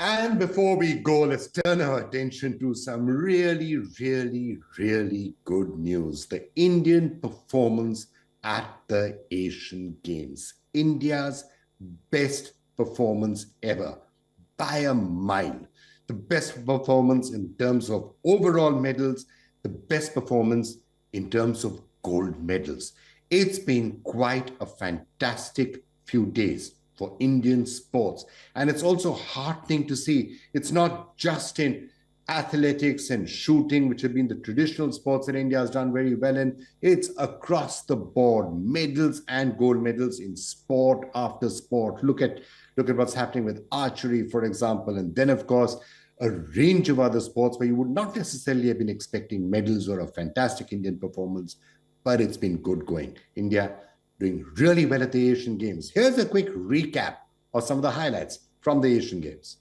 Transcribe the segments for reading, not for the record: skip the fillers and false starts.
And before we go, let's turn our attention to some really, really, really good news. The Indian performance at the Asian Games. India's best performance ever by a mile. The best performance in terms of overall medals, the best performance in terms of gold medals. It's been quite a fantastic few days for Indian sports. And it's also heartening to see it's not just in athletics and shooting, which have been the traditional sports that India has done very well in. It's across the board, medals and gold medals in sport after sport. Look at what's happening with archery, for example, and then, of course, a range of other sports where you would not necessarily have been expecting medals or a fantastic Indian performance, but it's been good going. India doing really well at the Asian Games. Here's a quick recap of some of the highlights from the Asian Games.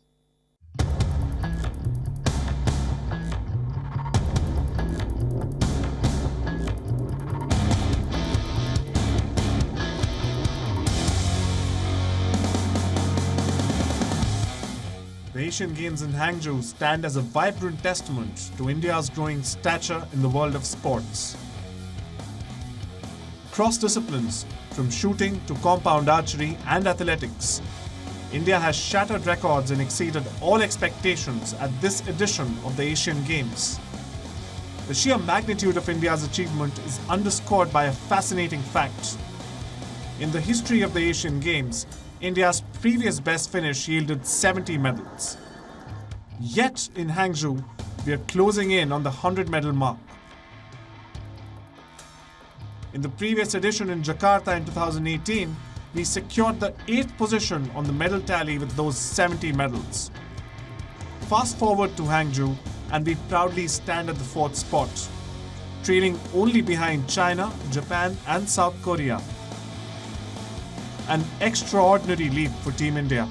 The Asian Games in Hangzhou stand as a vibrant testament to India's growing stature in the world of sports. Cross disciplines, from shooting to compound archery and athletics, India has shattered records and exceeded all expectations at this edition of the Asian Games. The sheer magnitude of India's achievement is underscored by a fascinating fact. In the history of the Asian Games, India's previous best finish yielded 70 medals. Yet in Hangzhou, we are closing in on the 100-medal mark. In the previous edition in Jakarta in 2018, we secured the 8th position on the medal tally with those 70 medals. Fast forward to Hangzhou, and we proudly stand at the 4th spot, trailing only behind China, Japan, and South Korea. An extraordinary leap for Team India.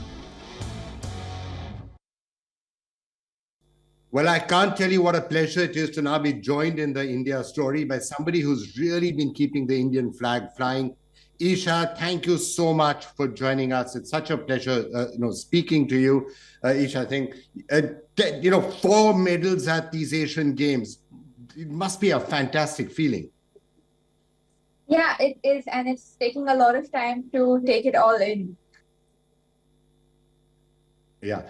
Well, I can't tell you what a pleasure it is to now be joined in the India story by somebody who's really been keeping the Indian flag flying. Esha, thank you so much for joining us. It's such a pleasure, speaking to you. Esha, I think, 4 medals at these Asian Games. It must be a fantastic feeling. Yeah, it is, and it's taking a lot of time to take it all in. Yeah.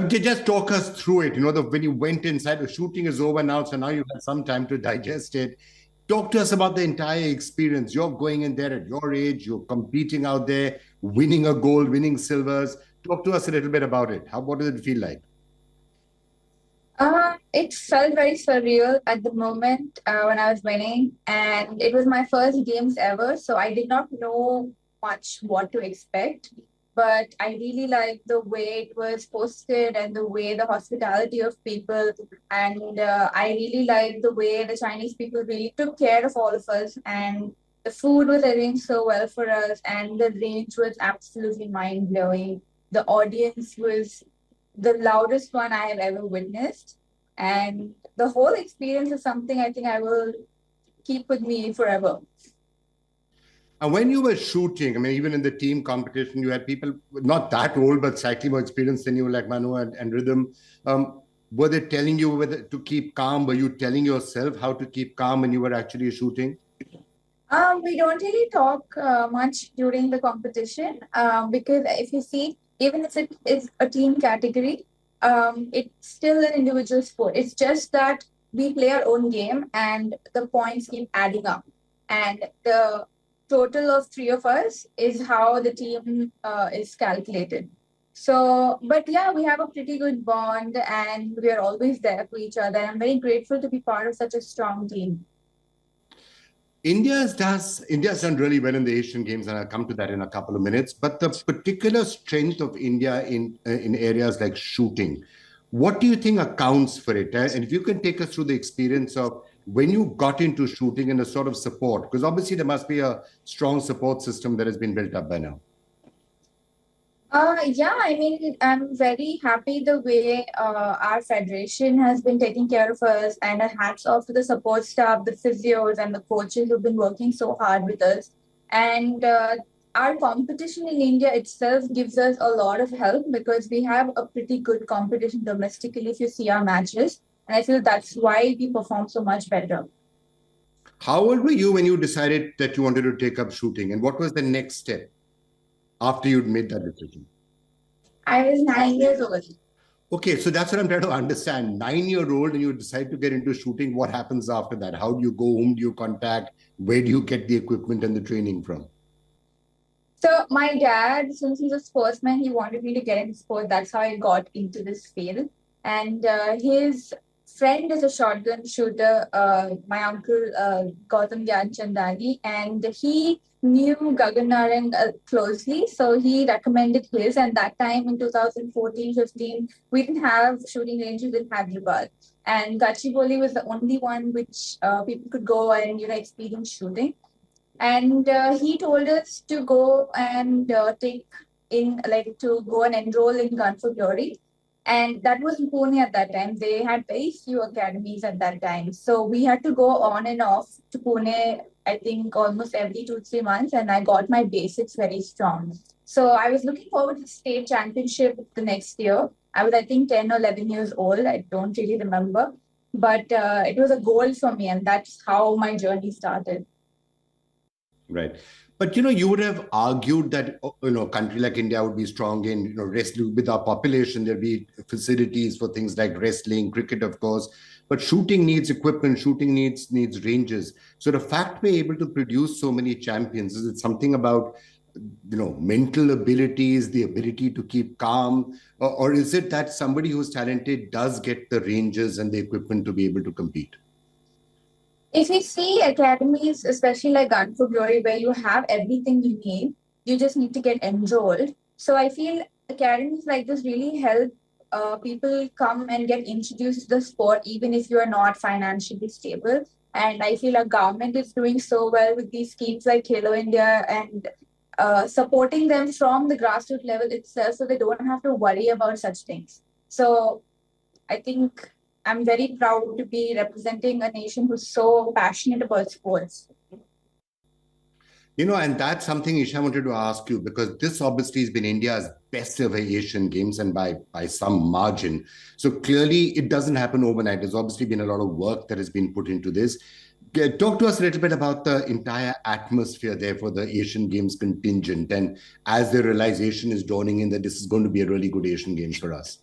Just talk us through it. When you went inside, the shooting is over now, so now you have some time to digest it. Talk to us about the entire experience. You're going in there at your age, you're competing out there, winning a gold, winning silvers. Talk to us a little bit about it. What does it feel like? It felt very surreal at the moment when I was winning, and it was my first games ever, so I did not know much what to expect. But I really liked the way it was posted and the way the hospitality of people, and I really liked the way the Chinese people really took care of all of us, and the food was arranged so well for us, and the range was absolutely mind-blowing. The audience was the loudest one I have ever witnessed. And the whole experience is something I think I will keep with me forever. And when you were shooting, I mean, even in the team competition, you had people not that old, but slightly more experienced than you, like Manu and Rhythm. Were they telling you whether to keep calm? Were you telling yourself how to keep calm when you were actually shooting? We don't really talk much during the competition because if you see, even if it is a team category, it's still an individual sport. It's just that we play our own game and the points keep adding up. And the total of 3 of us is how the team is calculated. So, but yeah, we have a pretty good bond and we are always there for each other. I'm very grateful to be part of such a strong team. India's done really well in the Asian Games, and I'll come to that in a couple of minutes. But the particular strength of India in areas like shooting, what do you think accounts for it? And if you can take us through the experience of when you got into shooting and the sort of support, because obviously there must be a strong support system that has been built up by now. Yeah, I mean, I'm very happy the way our federation has been taking care of us, and hats off to the support staff, the physios and the coaches who've been working so hard with us. And our competition in India itself gives us a lot of help because we have a pretty good competition domestically if you see our matches. And I feel that's why we perform so much better. How old were you when you decided that you wanted to take up shooting? And what was the next step after you'd made that decision? I was 9 years old. Okay, so that's what I'm trying to understand. 9-year-old and you decide to get into shooting. What happens after that? How do you go? Whom do you contact? Where do you get the equipment and the training from? So my dad, since he's a sportsman, he wanted me to get into sport. That's how I got into this field. And his friend is a shotgun shooter, my uncle Gautam Chandani, and he knew Gagan Narang closely. So he recommended his. And that time in 2014-15, we didn't have shooting ranges in Hyderabad. And Gachibowli was the only one which people could go and experience shooting. And he told us to go and to go and enroll in Gun for Glory. And that was in Pune at that time. They had very few academies at that time. So we had to go on and off to Pune, I think almost every 2-3 months. And I got my basics very strong. So I was looking forward to the state championship the next year. I was, I think, 10 or 11 years old. I don't really remember. But it was a goal for me. And that's how my journey started. Right. But, you would have argued that, a country like India would be strong in, wrestling with our population. There'd be facilities for things like wrestling, cricket, of course. But shooting needs equipment, shooting needs ranges. So the fact we're able to produce so many champions, is it something about, mental abilities, the ability to keep calm? Or is it that somebody who's talented does get the ranges and the equipment to be able to compete? If you see academies, especially like Gun for Glory, where you have everything you need, you just need to get enrolled. So I feel academies like this really help people come and get introduced to the sport, even if you are not financially stable. And I feel our government is doing so well with these schemes like Khelo India and supporting them from the grassroots level itself so they don't have to worry about such things. So I think I'm very proud to be representing a nation who's so passionate about sports. And that's something, Isha, wanted to ask you, because this obviously has been India's best ever Asian Games and by some margin. So clearly it doesn't happen overnight. There's obviously been a lot of work that has been put into this. Talk to us a little bit about the entire atmosphere there for the Asian Games contingent, and as the realization is dawning in that this is going to be a really good Asian Games for us.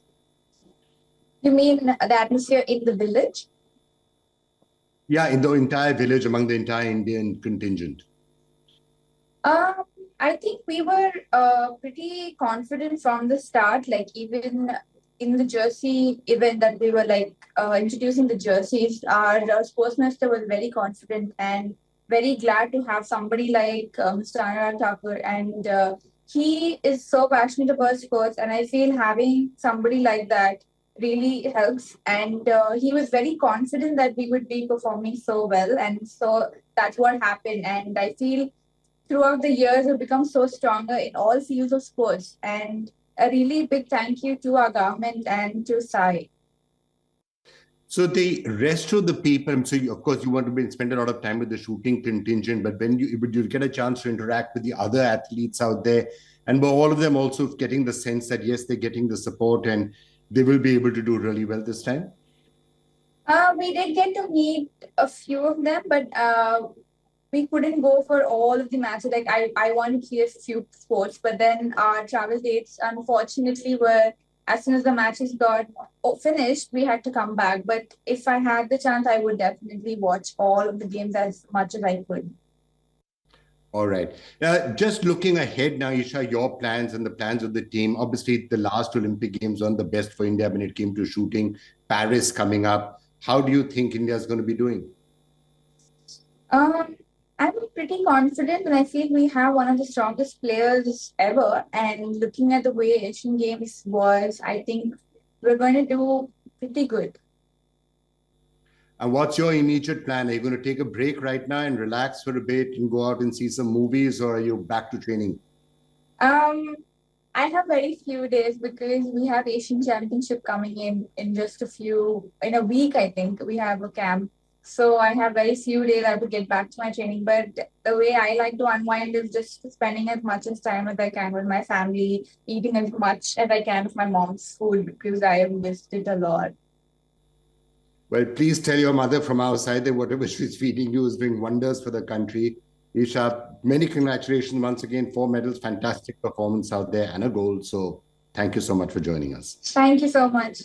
You mean the atmosphere in the village? Yeah, in the entire village, among the entire Indian contingent. I think we were pretty confident from the start, like even in the jersey event that we were introducing the jerseys, our sportsmaster was very confident and very glad to have somebody like Mr. Anurag Thakur. And he is so passionate about sports, and I feel having somebody like that really helps. And he was very confident that we would be performing so well. And so that's what happened. And I feel throughout the years, we've become so stronger in all fields of sports. And a really big thank you to our government and to Sai. So the rest of the people, so of course you want to spend a lot of time with the shooting contingent, but when you get a chance to interact with the other athletes out there, and were all of them also getting the sense that yes, they're getting the support and they will be able to do really well this time? We did get to meet a few of them, but we couldn't go for all of the matches. Like I wanted to see a few sports, but then our travel dates unfortunately were, as soon as the matches got finished, we had to come back. But if I had the chance, I would definitely watch all of the games as much as I could. All right. Just looking ahead now, Isha, your plans and the plans of the team. Obviously, the last Olympic Games weren't the best for India when it came to shooting. Paris coming up. How do you think India is going to be doing? I'm pretty confident, and I feel we have one of the strongest players ever. And looking at the way Asian Games was, I think we're going to do pretty good. And what's your immediate plan? Are you going to take a break right now and relax for a bit and go out and see some movies, or are you back to training? I have very few days because we have Asian Championship coming in just in a week, I think. We have a camp. So I have very few days I have to get back to my training. But the way I like to unwind is just spending as much as time as I can with my family, eating as much as I can of my mom's food because I have missed it a lot. Well, please tell your mother from our side that whatever she's feeding you is doing wonders for the country. Esha, many congratulations once again. 4 medals, fantastic performance out there and a gold. So thank you so much for joining us. Thank you so much.